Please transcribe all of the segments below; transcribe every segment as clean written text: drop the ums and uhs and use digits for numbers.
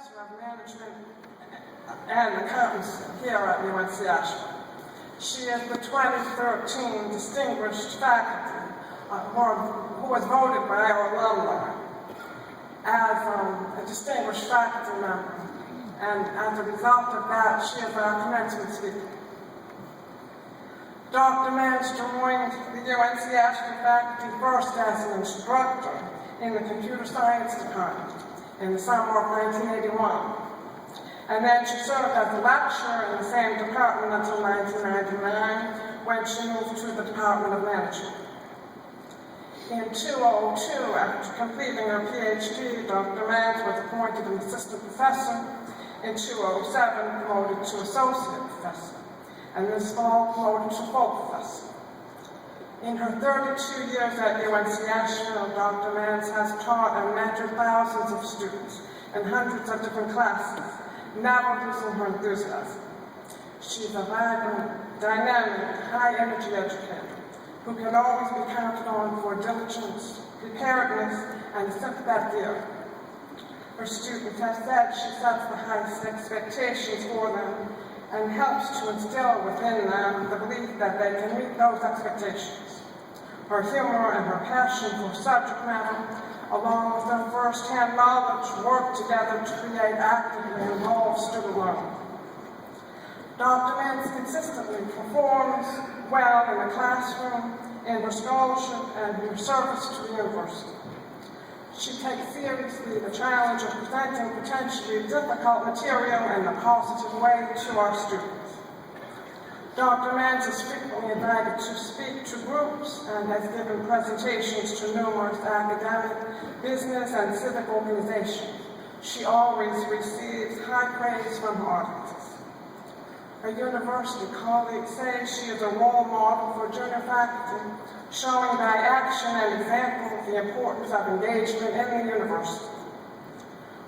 Professor of Management and Accountancy here at UNC Asheville. She is the 2013 Distinguished Faculty who was voted by our alumni as a distinguished faculty member. And as a result of that, she is our commencement speaker. Dr. Manns joined the UNC Asheville faculty first as an instructor in the computer science department in the summer of 1981. And then she served as a lecturer in the same department until 1999, when she moved to the Department of Management. In 2002, after completing her PhD, Dr. Manns was appointed an assistant professor. In 2007, promoted to associate professor, and this fall promoted to full professor. In her 32 years at UNC Asheville, Dr. Manns has taught and mentored thousands of students in hundreds of different classes, never losing her enthusiasm. She's a vibrant, dynamic, high-energy educator who can always be counted on for diligence, preparedness, and a sympathetic ear. Her students have said she sets the highest expectations for them and helps to instill within them the belief that they can meet those expectations. Her humor and her passion for subject matter, along with her first-hand knowledge, work together to create actively involved student learning. Dr. Manns consistently performs well in the classroom, in her scholarship, and in her service to the university. She takes seriously the challenge of presenting potentially difficult material in a positive way to our students. Dr. Manns is frequently invited to speak to groups and has given presentations to numerous academic, business, and civic organizations. She always receives high praise from her audiences. Her university colleagues say she is a role model for junior faculty, showing by action and example the importance of engagement in the university.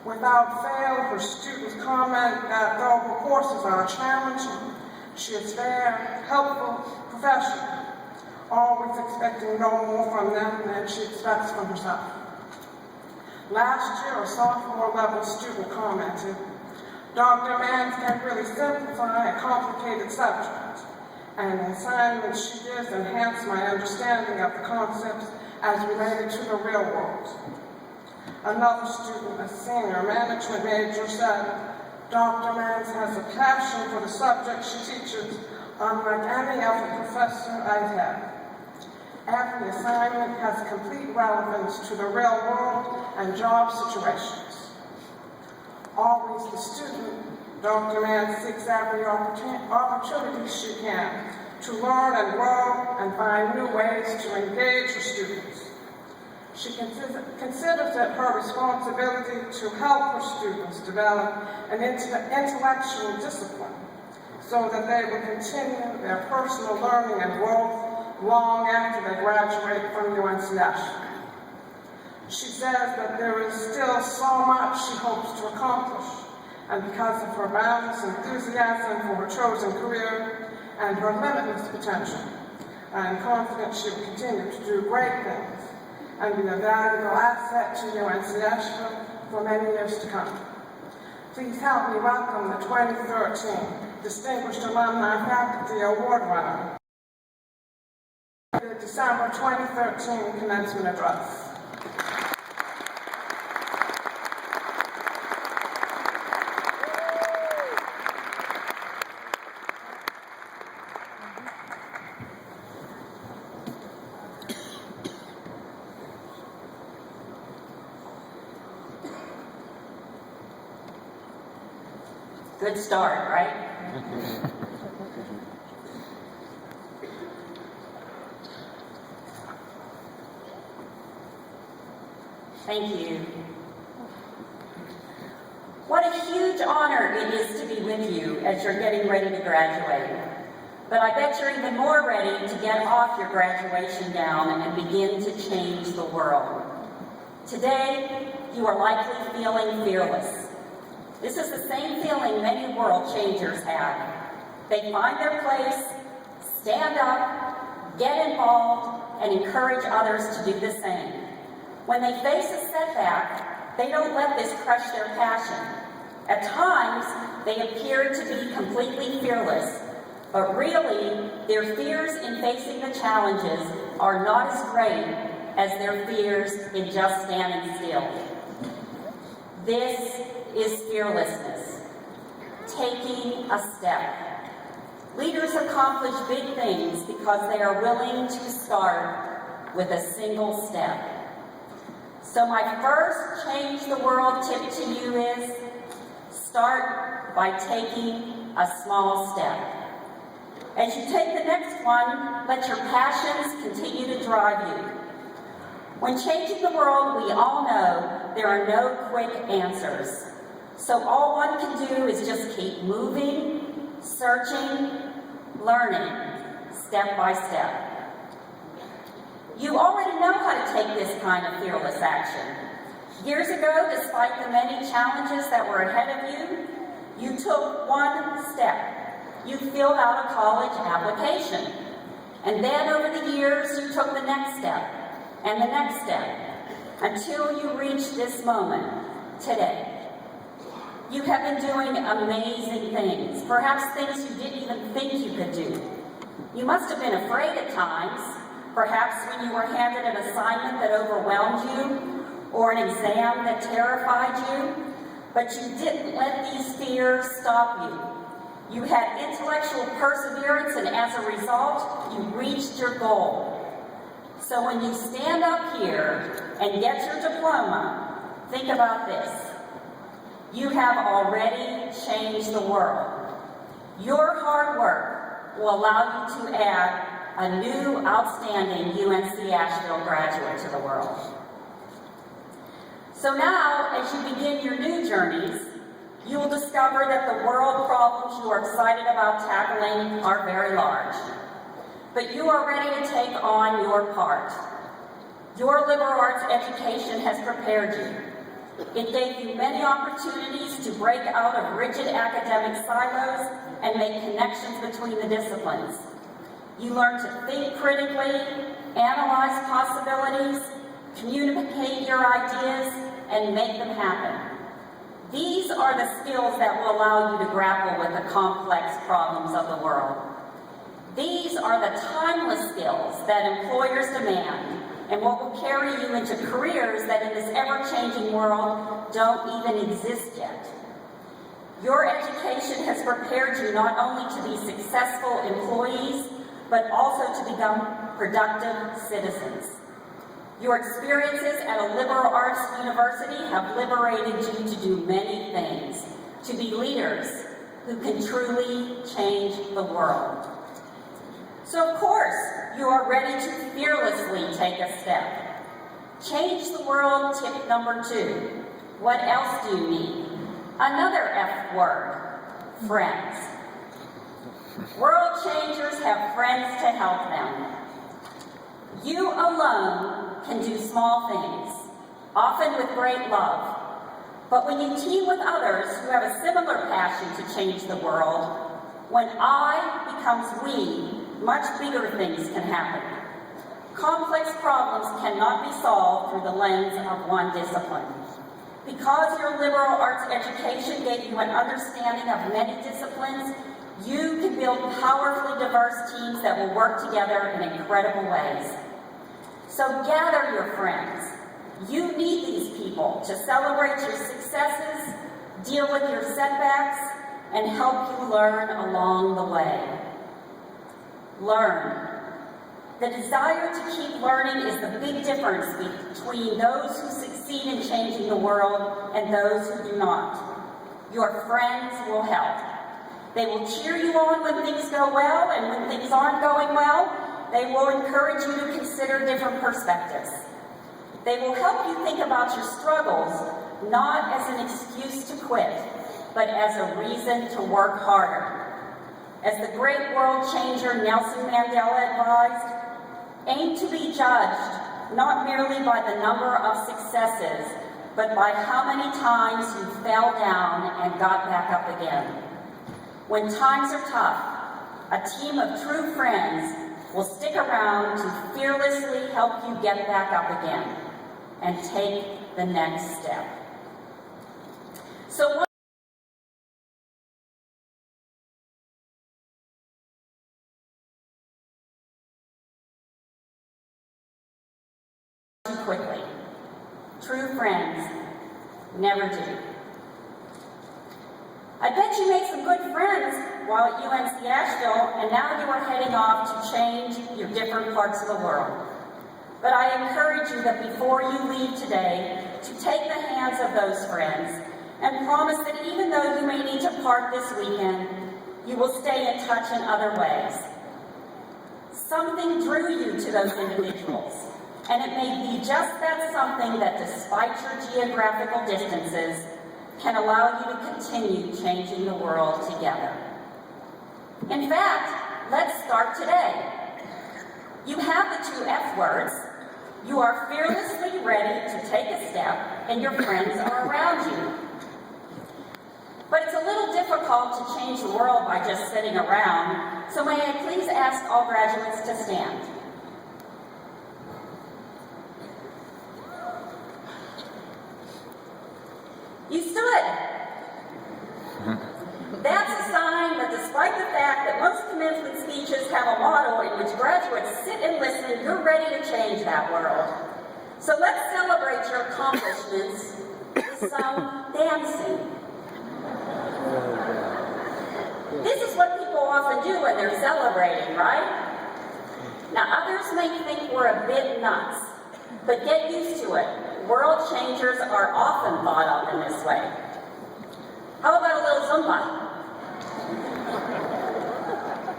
Without fail, her students comment that though her courses are challenging, she is fair, helpful, professional, always expecting no more from them than she expects from herself. Last year, a sophomore-level student commented, "Dr. Manns can really simplify a complicated subject, and the assignments she gives enhance my understanding of the concepts as related to the real world." Another student, a senior management major, said, "Dr. Manns has a passion for the subject she teaches, unlike any other professor I've had. Every assignment has complete relevance to the real world and job situations." Always the student, Dr. Manns seeks every opportunity she can to learn and grow and find new ways to engage her students. She considers it her responsibility to help her students develop an intellectual discipline so that they will continue their personal learning and growth long after they graduate from UNC Asheville. She says that there is still so much she hopes to accomplish, and because of her boundless enthusiasm for her chosen career and her limitless potential, I am confident she will continue to do great things and be a valuable asset to UNC Asheville for many years to come. Please help me welcome the 2013 Distinguished Alumni Faculty Award winner, the December 2013 commencement address. Good start, right? Thank you. What a huge honor it is to be with you as you're getting ready to graduate. But I bet you're even more ready to get off your graduation gown and begin to change the world. Today, you are likely feeling fearless. This is the same feeling many world changers have. They find their place, stand up, get involved, and encourage others to do the same. When they face a setback, they don't let this crush their passion. At times, they appear to be completely fearless, but really, their fears in facing the challenges are not as great as their fears in just standing still. This is fearlessness, taking a step. Leaders accomplish big things because they are willing to start with a single step. So my first change the world tip to you is, start by taking a small step. As you take the next one, let your passions continue to drive you. When changing the world, we all know there are no quick answers. So all one can do is just keep moving, searching, learning, step by step. You already know how to take this kind of fearless action. Years ago, despite the many challenges that were ahead of you, you took one step. You filled out a college application. And then over the years, you took the next step, and the next step, until you reached this moment, today. You have been doing amazing things, perhaps things you didn't even think you could do. You must have been afraid at times, perhaps when you were handed an assignment that overwhelmed you, or an exam that terrified you, but you didn't let these fears stop you. You had intellectual perseverance, and as a result, you reached your goal. So when you stand up here and get your diploma, think about this. You have already changed the world. Your hard work will allow you to add a new outstanding UNC Asheville graduate to the world. So now, as you begin your new journeys, you will discover that the world problems you are excited about tackling are very large. But you are ready to take on your part. Your liberal arts education has prepared you. It gave you many opportunities to break out of rigid academic silos and make connections between the disciplines. You learned to think critically, analyze possibilities, communicate your ideas, and make them happen. These are the skills that will allow you to grapple with the complex problems of the world. These are the timeless skills that employers demand, and what will carry you into careers that in this ever-changing world don't even exist yet. Your education has prepared you not only to be successful employees, but also to become productive citizens. Your experiences at a liberal arts university have liberated you to do many things, to be leaders who can truly change the world. So of course, you are ready to fearlessly take a step. Change the world tip number 2. What else do you need? Another F word, friends. World changers have friends to help them. You alone can do small things, often with great love. But when you team with others who have a similar passion to change the world, when I becomes we, much bigger things can happen. Complex problems cannot be solved through the lens of one discipline. Because your liberal arts education gave you an understanding of many disciplines, you can build powerfully diverse teams that will work together in incredible ways. So gather your friends. You need these people to celebrate your successes, deal with your setbacks, and help you learn along the way. Learn. The desire to keep learning is the big difference between those who succeed in changing the world and those who do not. Your friends will help. They will cheer you on when things go well, and when things aren't going well, they will encourage you to consider different perspectives. They will help you think about your struggles, not as an excuse to quit, but as a reason to work harder. As the great world changer Nelson Mandela advised, aim to be judged not merely by the number of successes, but by how many times you fell down and got back up again. When times are tough, a team of true friends will stick around to fearlessly help you get back up again and take the next step. So True friends never do. I bet you made some good friends while at UNC Asheville, and now you are heading off to change your different parts of the world. But I encourage you that before you leave today, to take the hands of those friends and promise that even though you may need to part this weekend, you will stay in touch in other ways. Something drew you to those individuals, and it may be just that something that, despite your geographical distances, can allow you to continue changing the world together. In fact, let's start today. You have the 2 F words. You are fearlessly ready to take a step, and your friends are around you. But it's a little difficult to change the world by just sitting around, so may I please ask all graduates to stand. You stood. That's a sign that despite the fact that most commencement speeches have a motto in which graduates sit and listen, you're ready to change that world. So let's celebrate your accomplishments with some dancing. This is what people often do when they're celebrating, right? Now, others may think we're a bit nuts, but get used to it. World changers are often thought of in this way. How about a little Zumba?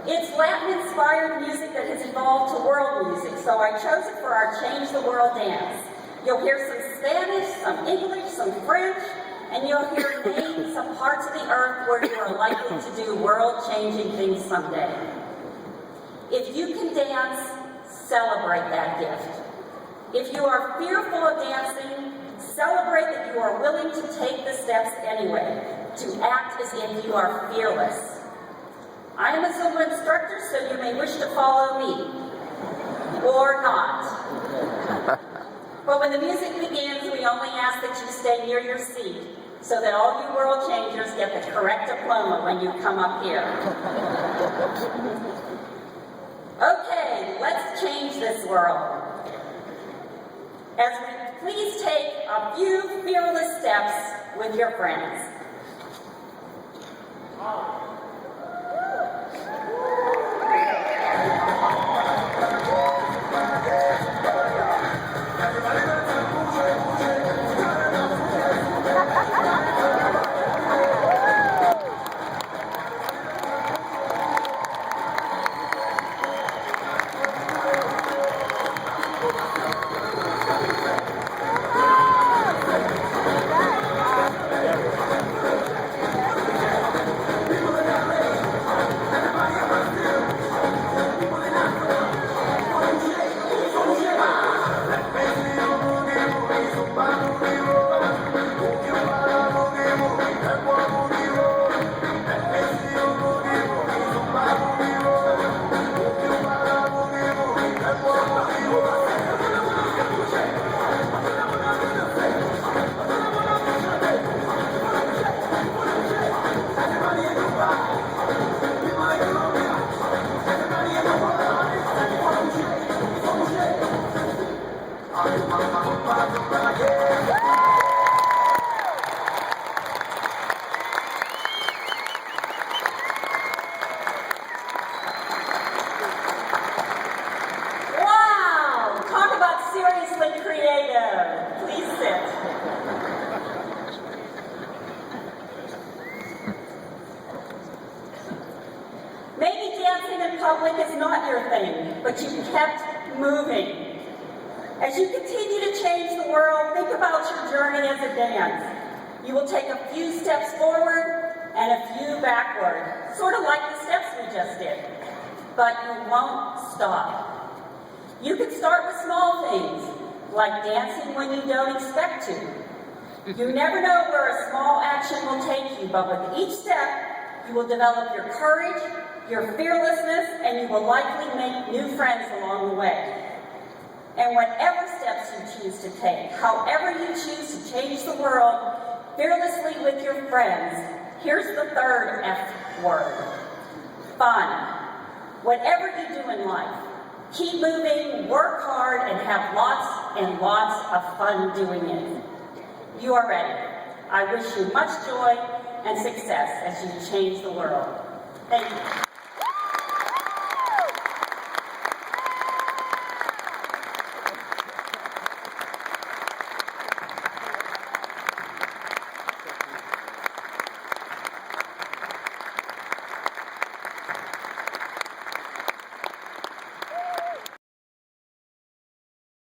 It's Latin-inspired music that has evolved to world music, so I chose it for our Change the World dance. You'll hear some Spanish, some English, some French, and you'll hear names of parts of the earth where you are likely to do world-changing things someday. If you can dance, celebrate that gift. If you are fearful of dancing, celebrate that you are willing to take the steps anyway, to act as if you are fearless. I am a Zumba instructor, so you may wish to follow me, or not. But when the music begins, we only ask that you stay near your seat, so that all you world changers get the correct diploma when you come up here. Okay, let's change this world. As we please take a few fearless steps with your friends. public is not your thing, but you kept moving. As you continue to change the world, think about your journey as a dance. You will take a few steps forward and a few backward, sort of like the steps we just did. But you won't stop. You can start with small things, like dancing when you don't expect to. You never know where a small action will take you, but with each step, you will develop your courage, your fearlessness, and you will likely make new friends along the way. And whatever steps you choose to take, however you choose to change the world, fearlessly with your friends, here's the third F word: fun. Whatever you do in life, keep moving, work hard, and have lots and lots of fun doing it. You are ready. I wish you much joy and success as you change the world. Thank you.